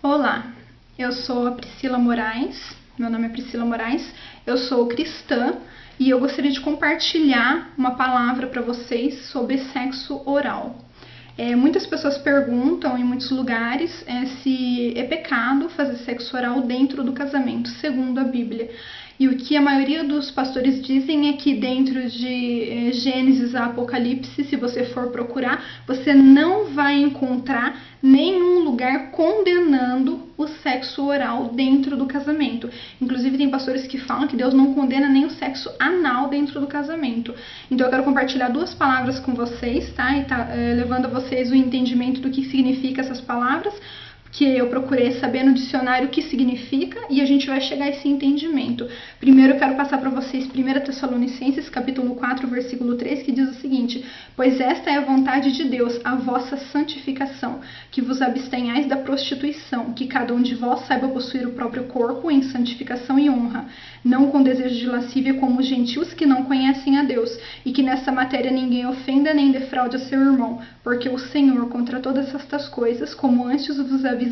Olá, eu sou a Priscila Moraes, meu nome é Priscila Moraes, eu sou cristã e eu gostaria de compartilhar uma palavra para vocês sobre sexo oral. Muitas pessoas perguntam em muitos lugares se é pecado fazer sexo oral dentro do casamento, segundo a Bíblia. E o que a maioria dos pastores dizem é que dentro de Gênesis a Apocalipse, se você for procurar, você não vai encontrar nenhum lugar condenando o sexo oral dentro do casamento. Inclusive tem pastores que falam que Deus não condena nem o sexo anal dentro do casamento. Então eu quero compartilhar duas palavras com vocês, tá? E levando a vocês o entendimento do que significa essas palavras, que eu procurei saber no dicionário o que significa e a gente vai chegar a esse entendimento. Primeiro eu quero passar para vocês 1 Tessalonicenses, capítulo 4, versículo 3, que diz o seguinte: pois esta é a vontade de Deus, a vossa santificação, que vos abstenhais da prostituição, que cada um de vós saiba possuir o próprio corpo em santificação e honra, não com desejo de lascívia como os gentios que não conhecem a Deus, e que nessa matéria ninguém ofenda nem defraude a seu irmão, porque o Senhor, contra todas estas coisas, como antes vos avisamos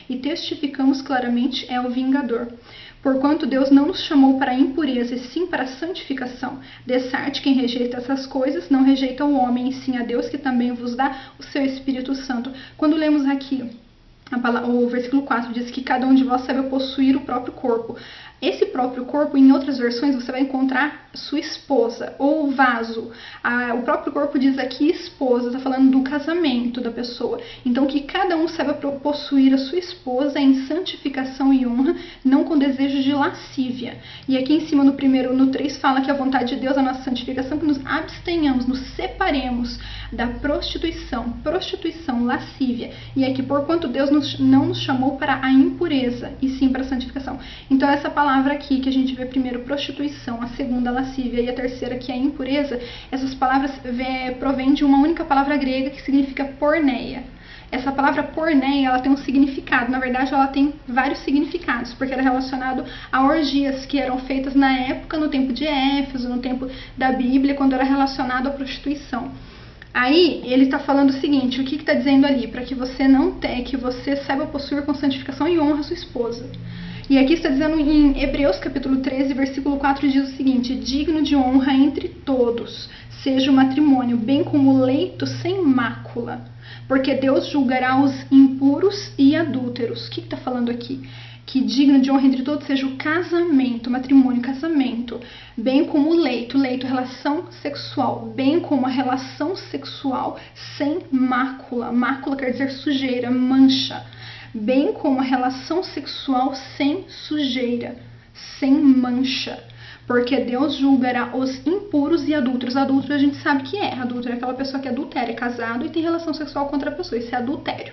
e testificamos claramente, é o vingador. Porquanto Deus não nos chamou para a impureza, e sim para a santificação. Dessarte quem rejeita essas coisas, não rejeita o homem, e sim a Deus, que também vos dá o seu Espírito Santo. Quando lemos aqui, o versículo 4 diz que cada um de vós saiba possuir o próprio corpo. Esse próprio corpo, em outras versões, você vai encontrar sua esposa ou vaso. O próprio corpo diz aqui esposa, está falando do casamento da pessoa. Então, que cada um saiba possuir a sua esposa em santificação e honra, não com desejo de lascívia. E aqui em cima, no 3, fala que a vontade de Deus é a nossa santificação, que nos abstenhamos, nos separemos da prostituição, lascívia. E aqui, porquanto Deus não nos chamou para a impureza, e sim para a santificação. Então, essa palavra aqui, que a gente vê primeiro prostituição, a segunda lascívia e a terceira que é a impureza, essas palavras provêm de uma única palavra grega que significa porneia. Essa palavra porneia, ela tem um significado, na verdade ela tem vários significados, porque ela é relacionado a orgias que eram feitas na época, no tempo de Éfeso, no tempo da Bíblia, quando era relacionado à prostituição. Aí ele está falando o seguinte: o que está dizendo ali? Para que você que você saiba possuir com santificação e honra a sua esposa. E aqui está dizendo em Hebreus capítulo 13, versículo 4, diz o seguinte: digno de honra entre todos seja o matrimônio, bem como o leito sem mácula, porque Deus julgará os impuros e adúlteros. O que está falando aqui? Que digno de honra entre todos seja o casamento, matrimônio, casamento, bem como o leito, relação sexual, bem como a relação sexual sem mácula. Mácula quer dizer sujeira, mancha. Bem como a relação sexual sem sujeira, sem mancha. Porque Deus julgará os impuros e adúlteros. Adúltero a gente sabe que é. Adúltero é aquela pessoa que adultera, é casado e tem relação sexual com outra pessoa. Isso é adultério.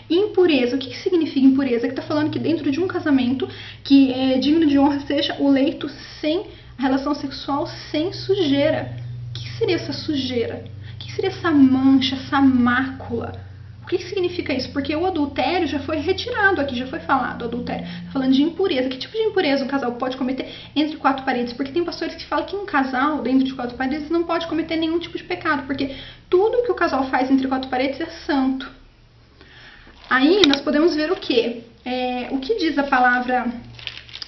Impureza. O que significa impureza? Que está falando que dentro de um casamento, que é digno de honra, seja o leito sem relação sexual, sem sujeira. O que seria essa sujeira? O que seria essa mancha, essa mácula? O que significa isso? Porque o adultério já foi retirado aqui, já foi falado, adultério. Tá falando de impureza. Que tipo de impureza um casal pode cometer entre quatro paredes? Porque tem pastores que falam que um casal dentro de quatro paredes não pode cometer nenhum tipo de pecado, porque tudo que o casal faz entre quatro paredes é santo. Aí nós podemos ver o quê? O que diz a palavra.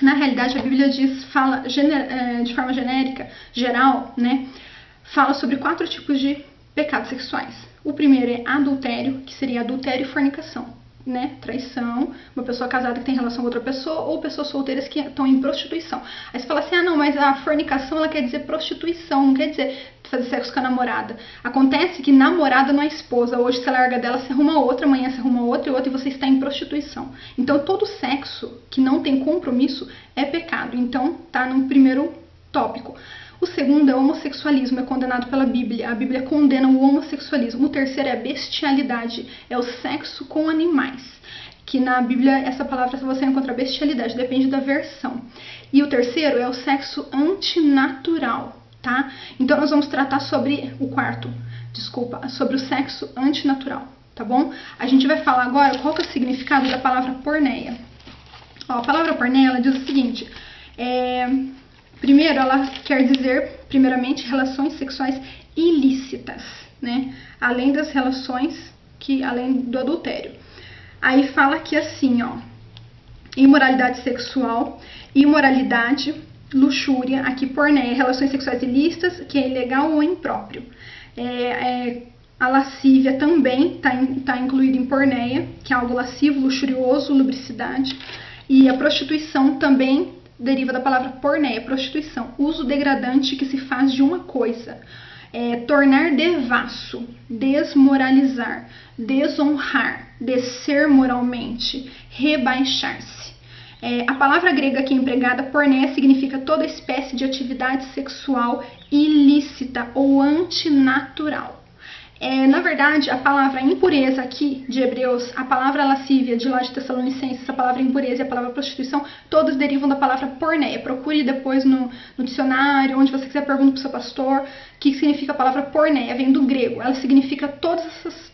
Na realidade, a Bíblia fala de forma genérica, geral, né? Fala sobre 4 tipos de pecados sexuais. O primeiro é adultério, que seria adultério e fornicação, né? Traição, uma pessoa casada que tem relação com outra pessoa, ou pessoas solteiras que estão em prostituição. Aí você fala assim: ah, não, mas a fornicação ela quer dizer prostituição, não quer dizer fazer sexo com a namorada. Acontece que namorada não é esposa. Hoje você larga dela, você arruma outra, amanhã você arruma outra e você está em prostituição. Então todo sexo que não tem compromisso é pecado. Então tá no primeiro tópico. O segundo é o homossexualismo, é condenado pela Bíblia. A Bíblia condena o homossexualismo. O terceiro é a bestialidade, é o sexo com animais. Que na Bíblia essa palavra você encontra bestialidade, depende da versão. E o terceiro é o sexo antinatural, tá? Então nós vamos tratar sobre sobre o sexo antinatural, tá bom? A gente vai falar agora qual que é o significado da palavra porneia. A palavra porneia, ela diz o seguinte: primeiro, ela quer dizer, primeiramente, relações sexuais ilícitas, né? Além das relações além do adultério. Aí fala aqui assim, ó, imoralidade sexual, imoralidade, luxúria, aqui porneia, relações sexuais ilícitas, que é ilegal ou impróprio. A lascívia também está incluída em porneia, que é algo lascivo, luxurioso, lubricidade. E a prostituição também deriva da palavra porneia, prostituição, uso degradante que se faz de uma coisa. Tornar devasso, desmoralizar, desonrar, descer moralmente, rebaixar-se. A palavra grega aqui empregada, porneia, significa toda espécie de atividade sexual ilícita ou antinatural. Na verdade, a palavra impureza aqui de Hebreus, a palavra lascívia de lá de Tessalonicenses, a palavra impureza e a palavra prostituição, todos derivam da palavra porneia. Procure depois no dicionário, onde você quiser, pergunta para o seu pastor o que significa a palavra porneia, vem do grego. Ela significa todas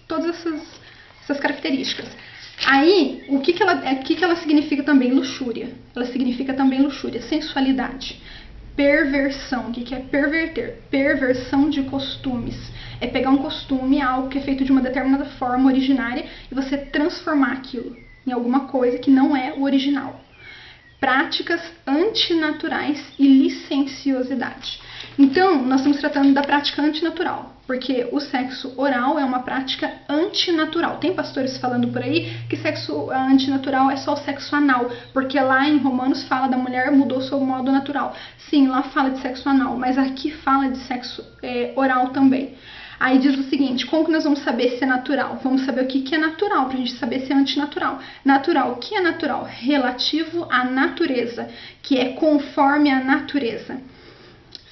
essas características. Aí, o que ela significa também? Luxúria. Ela significa também luxúria, sensualidade. Perversão, o que é perverter? Perversão de costumes. É pegar um costume, algo que é feito de uma determinada forma originária, e você transformar aquilo em alguma coisa que não é o original. Práticas antinaturais e licenciosidade. Então, nós estamos tratando da prática antinatural, porque o sexo oral é uma prática antinatural. Tem pastores falando por aí que sexo antinatural é só o sexo anal, porque lá em Romanos fala da mulher mudou seu modo natural. Sim, lá fala de sexo anal, mas aqui fala de sexo oral também. Aí diz o seguinte, como que nós vamos saber se é natural? Vamos saber o que é natural, para a gente saber se é antinatural. Natural, o que é natural? Relativo à natureza, que é conforme à natureza.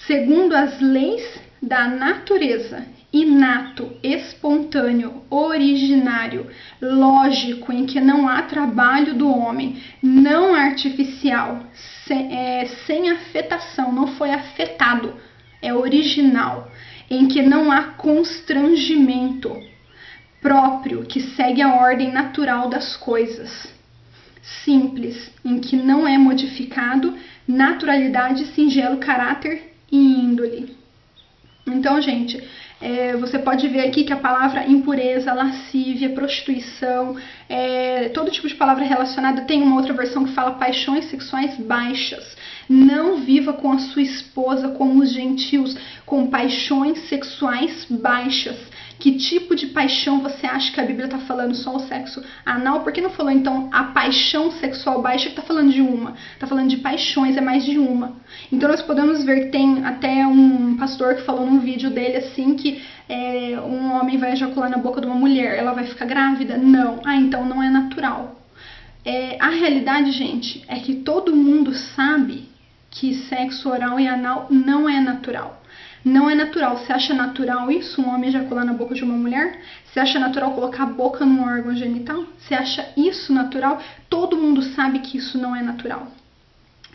Segundo as leis da natureza, inato, espontâneo, originário, lógico, em que não há trabalho do homem, não artificial, sem afetação, não foi afetado, é original, em que não há constrangimento, próprio, que segue a ordem natural das coisas, simples, em que não é modificado, naturalidade, singelo caráter e índole. Então, gente, você pode ver aqui que a palavra impureza, lascívia, prostituição, todo tipo de palavra relacionada, tem uma outra versão que fala paixões sexuais baixas. Não viva com a sua esposa como os gentios, com paixões sexuais baixas. Que tipo de paixão você acha que a Bíblia está falando? Só o sexo anal? Por que não falou então a paixão sexual baixa, que está falando de uma? Está falando de paixões, é mais de uma. Então nós podemos ver que tem até um pastor que falou num vídeo dele assim que um homem vai ejacular na boca de uma mulher, ela vai ficar grávida? Não. Então não é natural. A realidade, gente, é que todo mundo sabe que sexo oral e anal não é natural. Não é natural. Você acha natural isso? Um homem ejacular na boca de uma mulher? Você acha natural colocar a boca num órgão genital? Você acha isso natural? Todo mundo sabe que isso não é natural.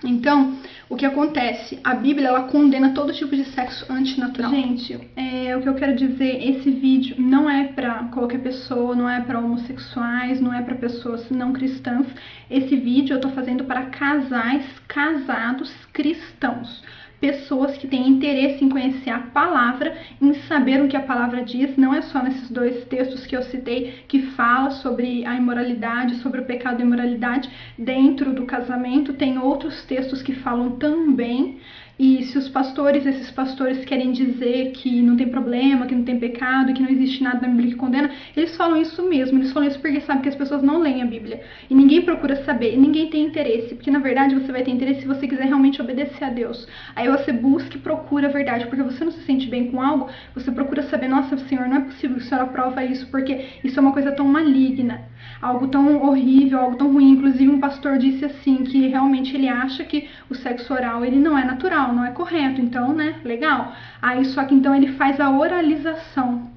Então, o que acontece? A Bíblia, ela condena todo tipo de sexo antinatural. Gente, o que eu quero dizer, esse vídeo não é pra qualquer pessoa, não é pra homossexuais, não é pra pessoas não cristãs. Esse vídeo eu tô fazendo para casais casados cristãos. Pessoas que têm interesse em conhecer a palavra, em saber o que a palavra diz. Não é só nesses dois textos que eu citei que fala sobre a imoralidade, sobre o pecado e imoralidade dentro do casamento. Tem outros textos que falam também. E se esses pastores querem dizer que não tem problema, que não tem pecado, que não existe nada na Bíblia que condena, eles falam isso mesmo. Eles falam isso porque sabem que as pessoas não leem a Bíblia. E ninguém procura saber, e ninguém tem interesse. Porque na verdade você vai ter interesse se você quiser realmente obedecer a Deus. Aí você busca e procura a verdade, porque você não se sente bem com algo, você procura saber, nossa, Senhor, não é possível que o Senhor aprova isso, porque isso é uma coisa tão maligna, algo tão horrível, algo tão ruim. Inclusive um pastor disse assim, que realmente ele acha que o sexo oral, ele não é natural, não é correto, então, né, legal. Aí só que então ele faz a oralização.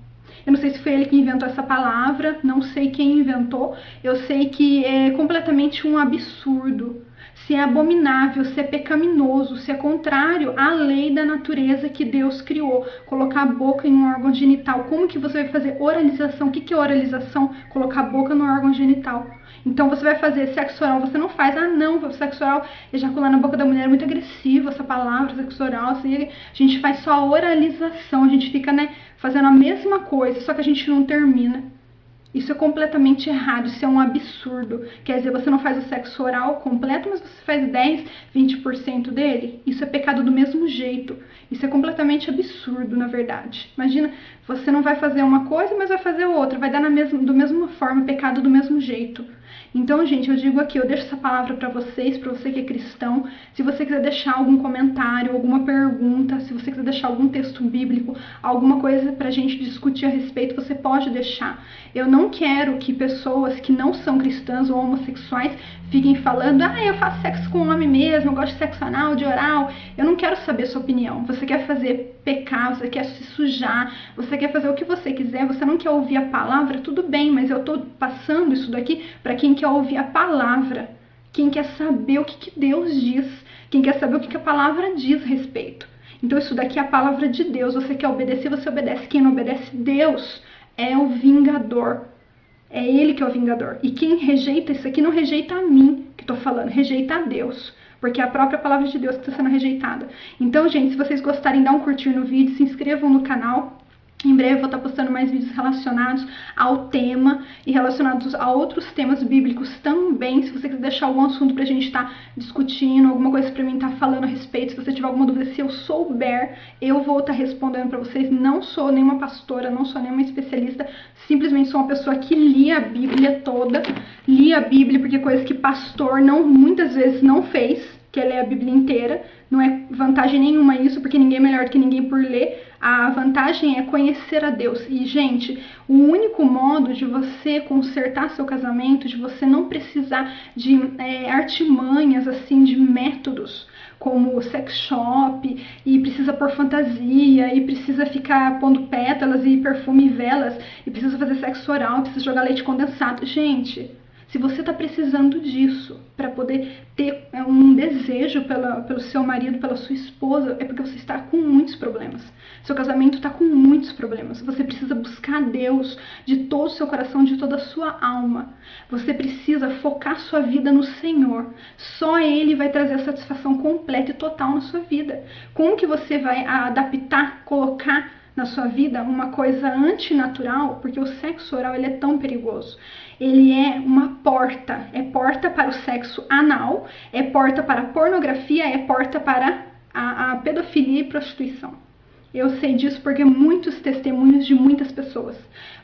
Eu não sei se foi ele que inventou essa palavra, não sei quem inventou, eu sei que é completamente um absurdo. Se é abominável, se é pecaminoso, se é contrário à lei da natureza que Deus criou. Colocar a boca em um órgão genital. Como que você vai fazer oralização? O que é oralização? Colocar a boca no órgão genital. Então você vai fazer sexo oral, você não faz. Ah não, sexo oral, ejacular na boca da mulher é muito agressivo, essa palavra, sexo oral. Assim, a gente faz só a oralização, a gente fica, né, fazendo a mesma coisa, só que a gente não termina. Isso é completamente errado, isso é um absurdo. Quer dizer, você não faz o sexo oral completo, mas você faz 10, 20% dele. Isso é pecado do mesmo jeito. Isso é completamente absurdo, na verdade. Imagina, você não vai fazer uma coisa, mas vai fazer outra. Vai dar da mesma forma, pecado do mesmo jeito. Então, gente, eu digo aqui, eu deixo essa palavra para vocês, para você que é cristão. Se você quiser deixar algum comentário, alguma pergunta, se você quiser deixar algum texto bíblico, alguma coisa pra gente discutir a respeito, você pode deixar. Eu não quero que pessoas que não são cristãs ou homossexuais fiquem falando, eu faço sexo com homem mesmo, eu gosto de sexo anal, de oral. Eu não quero saber a sua opinião. Você quer fazer pecar, você quer se sujar, você quer fazer o que você quiser, você não quer ouvir a palavra, tudo bem, mas eu tô passando isso daqui para quem quer ouvir a palavra, quem quer saber o que Deus diz, quem quer saber o que a palavra diz a respeito. Então isso daqui é a palavra de Deus, você quer obedecer, você obedece. Quem não obedece, Deus é o vingador. É Ele que é o vingador. E quem rejeita isso aqui não rejeita a mim, que estou falando, rejeita a Deus. Porque é a própria palavra de Deus que está sendo rejeitada. Então, gente, se vocês gostarem, dá um curtir no vídeo, se inscrevam no canal. Em breve eu vou estar postando mais vídeos relacionados ao tema e relacionados a outros temas bíblicos também. Se você quiser deixar algum assunto pra gente estar discutindo, alguma coisa pra mim estar falando a respeito, se você tiver alguma dúvida, se eu souber, eu vou estar respondendo pra vocês. Não sou nenhuma pastora, não sou nenhuma especialista, simplesmente sou uma pessoa que lia a Bíblia toda, lia a Bíblia porque coisas que pastor muitas vezes não fez, que é ler a Bíblia inteira. Não é vantagem nenhuma isso, porque ninguém é melhor do que ninguém por ler. A vantagem é conhecer a Deus. E, gente, o único modo de você consertar seu casamento, de você não precisar de artimanhas, assim, de métodos, como sex shop, e precisa pôr fantasia, e precisa ficar pondo pétalas e perfume e velas, e precisa fazer sexo oral, precisa jogar leite condensado. Gente, se você está precisando disso para poder ter um desejo pelo seu marido, pela sua esposa, é porque você está com muitos problemas. Seu casamento está com muitos problemas. Você precisa buscar Deus de todo o seu coração, de toda a sua alma. Você precisa focar sua vida no Senhor. Só Ele vai trazer a satisfação completa e total na sua vida. Como que você vai adaptar, colocar na sua vida uma coisa antinatural, porque o sexo oral ele é tão perigoso. Ele é uma porta, é porta para o sexo anal, é porta para a pornografia, é porta para a pedofilia e prostituição. Eu sei disso porque muitos testemunhos de muitas pessoas.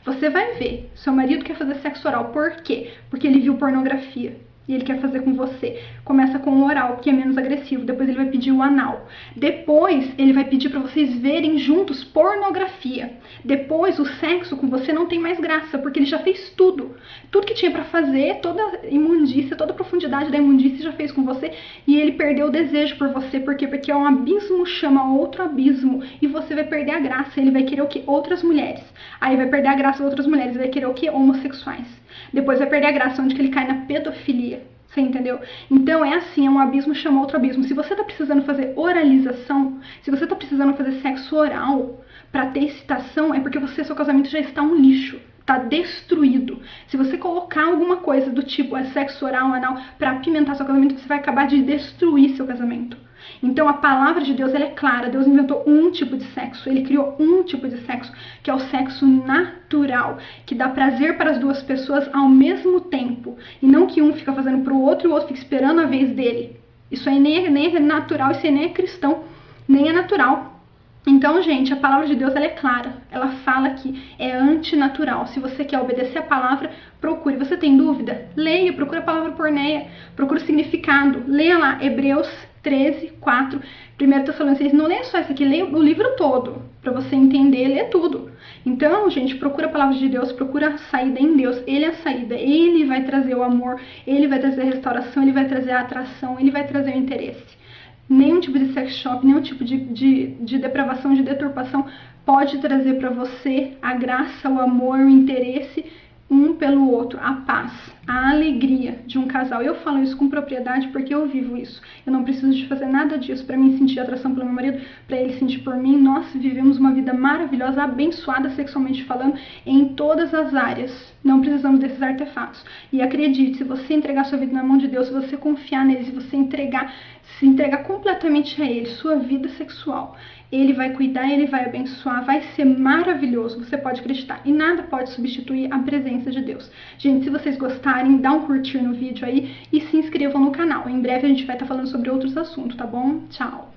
Você vai ver, seu marido quer fazer sexo oral, por quê? Porque ele viu pornografia. E ele quer fazer com você. Começa com o oral, que é menos agressivo. Depois ele vai pedir o anal. Depois ele vai pedir para vocês verem juntos pornografia. Depois o sexo com você não tem mais graça, porque ele já fez tudo. Tudo que tinha para fazer, toda a imundícia, toda a profundidade da imundícia já fez com você. E ele perdeu o desejo por você. Por quê? Porque um abismo chama outro abismo. E você vai perder a graça. Ele vai querer o quê? Outras mulheres. Aí vai perder a graça de outras mulheres. Vai querer o quê? Homossexuais. Depois vai perder a graça, onde que ele cai na pedofilia. Você entendeu? Então é assim, é um abismo chama outro abismo. Se você tá precisando fazer oralização, se você tá precisando fazer sexo oral para ter excitação, é porque seu casamento já está um lixo. Tá destruído. Se você colocar alguma coisa do tipo sexo oral, anal, para apimentar seu casamento, você vai acabar de destruir seu casamento. Então a palavra de Deus ela é clara. Deus inventou um tipo de sexo. Ele criou um tipo de sexo, que é o sexo natural, que dá prazer para as duas pessoas ao mesmo tempo. E não que um fica fazendo para o outro e o outro fica esperando a vez dele. Isso aí nem é natural, isso aí nem é cristão, nem é natural. Então, gente, a palavra de Deus ela é clara. Ela fala que é antinatural. Se você quer obedecer a palavra, procure. Você tem dúvida? Leia, procura a palavra porneia, procura o significado. Leia lá, Hebreus 13, 4, 1 Tessalonicenses. Não leia só isso aqui, leia o livro todo, para você entender, ler tudo. Então, gente, procura a palavra de Deus, procura a saída em Deus. Ele é a saída, Ele vai trazer o amor, Ele vai trazer a restauração, Ele vai trazer a atração, Ele vai trazer o interesse. Nenhum tipo de sex shop, nenhum tipo de depravação, de deturpação pode trazer para você a graça, o amor, o interesse um pelo outro, a paz, a alegria de um casal. Eu falo isso com propriedade porque eu vivo isso. Eu não preciso de fazer nada disso para mim sentir atração pelo meu marido, para ele sentir por mim. Nós vivemos uma vida maravilhosa, abençoada sexualmente falando, em todas as áreas. Não precisamos desses artefatos. E acredite, se você entregar sua vida na mão de Deus, se você confiar nele, se você se entregar completamente a ele, sua vida sexual, Ele vai cuidar, Ele vai abençoar, vai ser maravilhoso, você pode acreditar. E nada pode substituir a presença de Deus. Gente, se vocês gostarem, dá um curtir no vídeo aí e se inscrevam no canal. Em breve a gente vai estar falando sobre outros assuntos, tá bom? Tchau!